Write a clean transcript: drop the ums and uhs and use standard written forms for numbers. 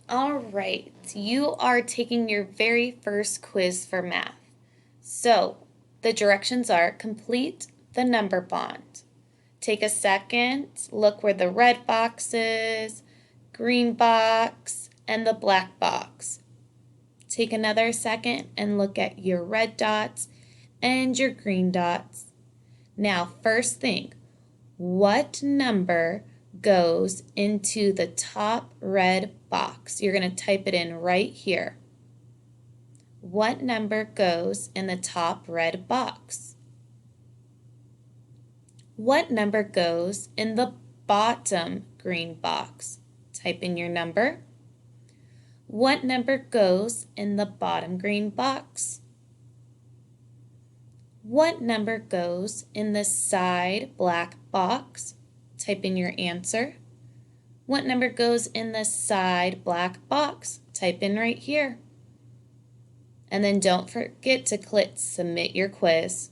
All right, you are taking your very first quiz for math. So, the directions are complete the number bond. Take a second, look where the red box is, green box, and the black box. Take another second and look at your red dots and your green dots. Now, first thing, what number goes into the top red box? You're going to type it in right here. What number goes in the top red box? What number goes in the bottom green box? Type in your number. What number goes in the bottom green box? What number goes in the side black box? Type in your answer. What number goes in the side black box? Type in right here. And then don't forget to click submit your quiz.